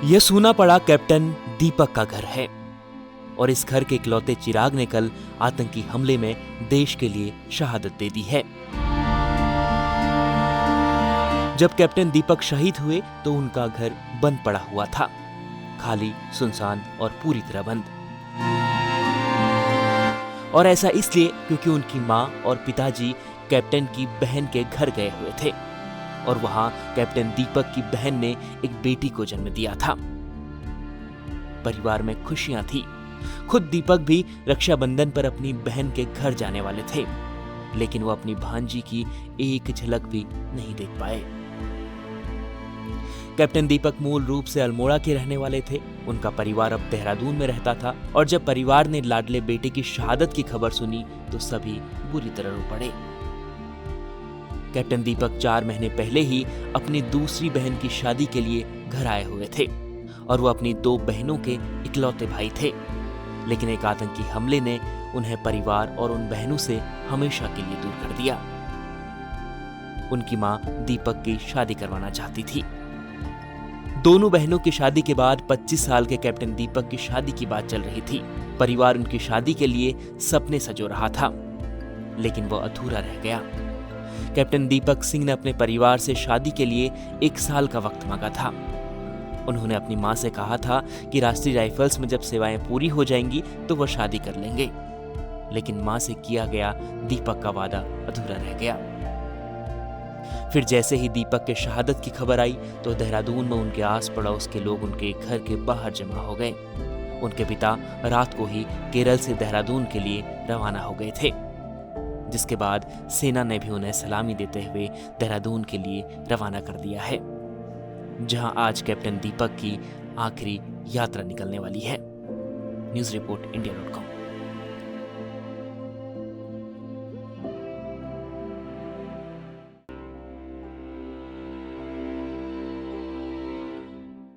यह सूना पड़ा कैप्टन दीपक का घर है और इस घर के इकलौते चिराग ने कल आतंकी हमले में देश के लिए शहादत दे दी है। जब कैप्टन दीपक शहीद हुए तो उनका घर बंद पड़ा हुआ था, खाली, सुनसान और पूरी तरह बंद। और ऐसा इसलिए क्योंकि उनकी मां और पिताजी कैप्टन की बहन के घर गए हुए थे और वहां कैप्टन दीपक की बहन ने एक बेटी को जन्म दिया था। परिवार में खुशियां थी। खुद दीपक भी रक्षाबंधन पर अपनी बहन के घर जाने वाले थे, लेकिन वो अपनी भांजी की एक झलक भी नहीं देख पाए। कैप्टन दीपक मूल रूप से अल्मोड़ा के रहने वाले थे। उनका परिवार अब देहरादून में रहता था और जब परिवार ने लाडले बेटे की शहादत की खबर सुनी तो सभी बुरी तरह रो पड़े। कैप्टन दीपक 4 महीने पहले ही अपनी दूसरी बहन की शादी के लिए घर आए हुए थे और वो अपनी 2 बहनों के इकलौते भाई थे, लेकिन एक आतंकी हमले ने उन्हें परिवार और उन बहनों से हमेशा के लिए दूर कर दिया। उनकी मां दीपक की शादी करवाना चाहती थी। दोनों बहनों की शादी के बाद 25 साल के कैप्टन दीपक की शादी की बात चल रही थी। परिवार उनकी शादी के लिए सपने सजो रहा था, लेकिन वो अधूरा रह गया। कैप्टन दीपक सिंह ने अपने परिवार से शादी के लिए 1 साल का वक्त मांगा था। उन्होंने अपनी मां से कहा था कि राष्ट्रीय राइफल्स में जब सेवाएं पूरी हो जाएंगी तो वह शादी कर लेंगे, लेकिन मां से किया गया दीपक का वादा अधूरा रह गया। फिर जैसे ही दीपक के शहादत की खबर आई तो देहरादून में उनके आस पड़ोस के लोग उनके घर के बाहर जमा हो गए। उनके पिता रात को ही केरल से देहरादून के लिए रवाना हो गए थे, जिसके बाद सेना ने भी उन्हें सलामी देते हुए देहरादून के लिए रवाना कर दिया है, जहां आज कैप्टन दीपक की आखिरी यात्रा निकलने वाली है। News report इंडिया.com।